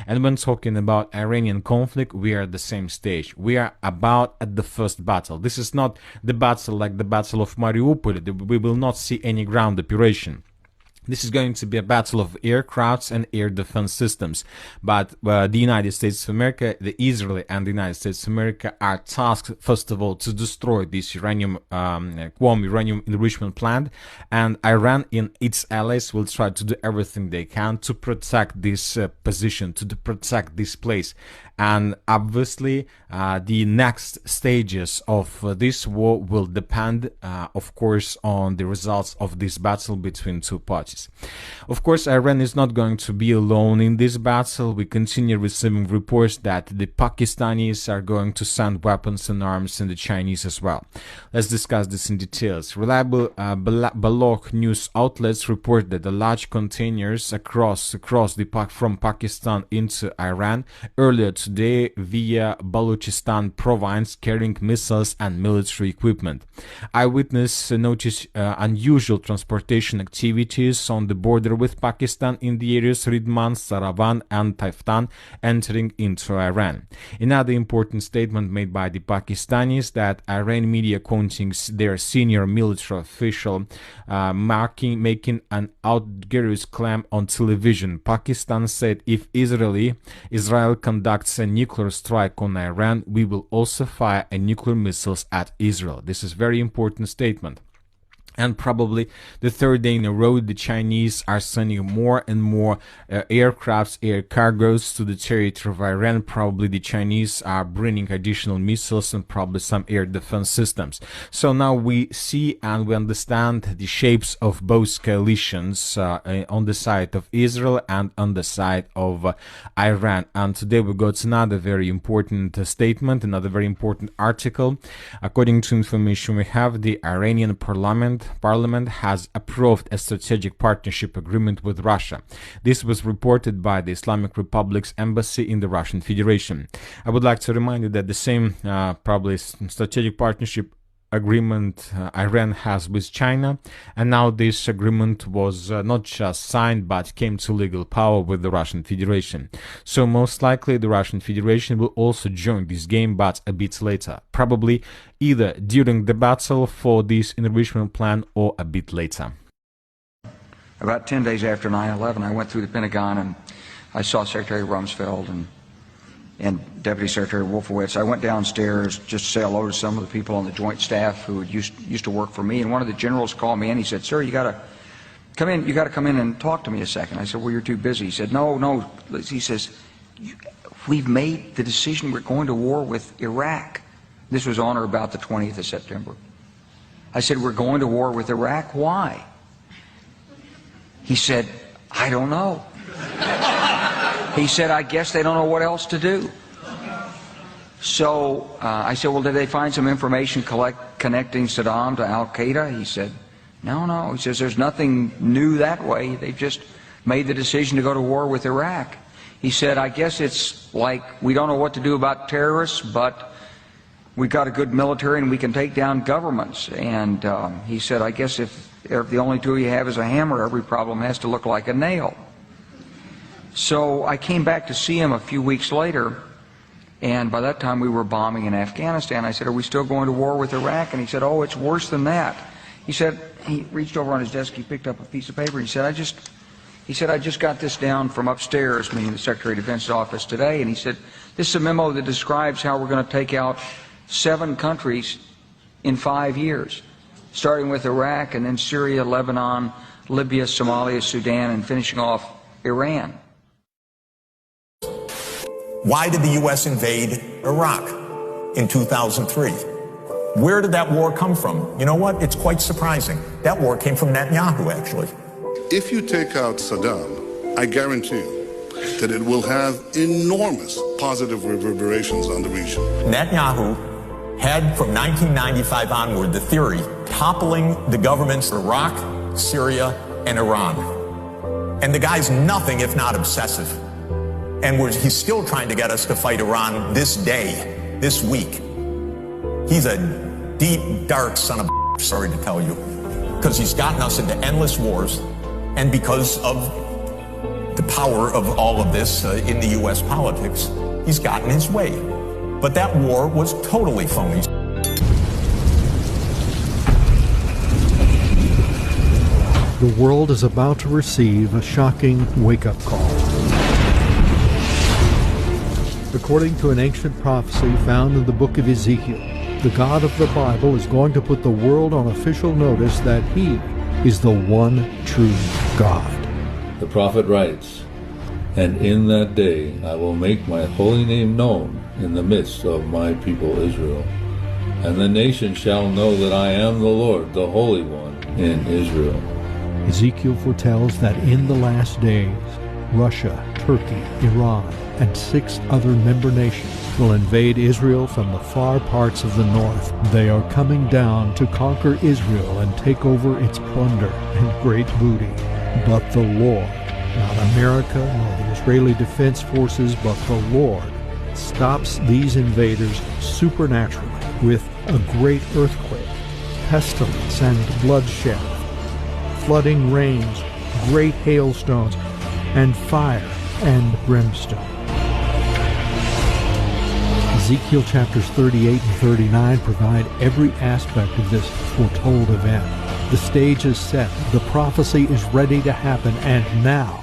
And when talking about Iranian conflict, we are at the same stage. We are about at the first battle. This is not the battle like the Battle of Mariupol. We will not see any ground operation. This is going to be a battle of aircrafts and air defense systems. But the United States of America, the Israel and the United States of America are tasked, first of all, to destroy this uranium enrichment plant. And Iran and its allies will try to do everything they can to protect this position, to protect this place. And obviously, the next stages of this war will depend, of course, on the results of this battle between two parties. Of course, Iran is not going to be alone in this battle. We continue receiving reports that the Pakistanis are going to send weapons and arms, and the Chinese as well. Let's discuss this in details. Reliable Balogh news outlets report that the large containers from Pakistan into Iran earlier today via Balochistan province carrying missiles and military equipment. Eyewitness noticed unusual transportation activities on the border with Pakistan in the areas Ridman, Saravan and Taiftan entering into Iran. Another important statement made by the Pakistanis that Iran media quoting their senior military official making an outrageous claim on television. Pakistan said if Israel conducts a nuclear strike on Iran, we will also fire nuclear missiles at Israel. This is a very important statement. And probably the third day in a row, the Chinese are sending more and more aircrafts, air cargoes to the territory of Iran. Probably the Chinese are bringing additional missiles and probably some air defense systems. So now we see and we understand the shapes of both coalitions on the side of Israel and on the side of Iran. And today we got another very important statement, another very important article. According to information we have, the Iranian Parliament has approved a strategic partnership agreement with Russia. This was reported by the Islamic Republic's embassy in the Russian Federation. I would like to remind you that the same probably strategic partnership agreement Iran has with China, and now this agreement was not just signed but came to legal power with the Russian Federation. So most likely the Russian Federation will also join this game, but a bit later, probably either during the battle for this enrichment plan or a bit later. About 10 days after 9/11, I went through the Pentagon and I saw Secretary Rumsfeld and Deputy Secretary Wolfowitz. I went downstairs just to say hello to some of the people on the Joint Staff who used to work for me, and one of the generals called me and he said, "Sir, you got to come in and talk to me a second." I said, "Well, you're too busy." He said, No. He says, "We've made the decision. We're going to war with Iraq." This was on or about the 20th of September. I said, "We're going to war with Iraq. Why?" He said, "I don't know." He said, "I guess they don't know what else to do." So I said, "Well, did they find some information connecting Saddam to Al-Qaeda?" He said, No. He says, "There's nothing new that way. They've just made the decision to go to war with Iraq." He said, "I guess it's like we don't know what to do about terrorists, but we've got a good military and we can take down governments." And he said, "I guess if the only tool you have is a hammer, every problem has to look like a nail." So I came back to see him a few weeks later, and by that time we were bombing in Afghanistan. I said, "Are we still going to war with Iraq?" And he said, "Oh, it's worse than that." He said, he reached over on his desk, he picked up a piece of paper, and he said, I just got this down from upstairs, meaning the Secretary of Defense's office today, and he said, "This is a memo that describes how we're going to take out 7 countries in 5 years, starting with Iraq and then Syria, Lebanon, Libya, Somalia, Sudan, and finishing off Iran." Why did the U.S. invade Iraq in 2003? Where did that war come from? You know what? It's quite surprising. That war came from Netanyahu, actually. If you take out Saddam, I guarantee you that it will have enormous positive reverberations on the region. Netanyahu had, from 1995 onward, the theory toppling the governments of Iraq, Syria, and Iran. And the guy's nothing if not obsessive. And he's still trying to get us to fight Iran this day, this week. He's a deep, dark son of a, sorry to tell you, because he's gotten us into endless wars, and because of the power of all of this in the U.S. politics, he's gotten his way. But that war was totally phony. The world is about to receive a shocking wake-up call. According to an ancient prophecy found in the book of Ezekiel, the God of the Bible is going to put the world on official notice that he is the one true God. The prophet writes, "And in that day I will make my holy name known in the midst of my people Israel. And the nation shall know that I am the Lord, the Holy One in Israel." Ezekiel foretells that in the last days, Russia, Turkey, Iran, and 6 other member nations will invade Israel from the far parts of the north. They are coming down to conquer Israel and take over its plunder and great booty. But the Lord, not America nor the Israeli Defense Forces, but the Lord, stops these invaders supernaturally with a great earthquake, pestilence and bloodshed, flooding rains, great hailstones, and fire and brimstone. Ezekiel chapters 38 and 39 provide every aspect of this foretold event. The stage is set, the prophecy is ready to happen, and now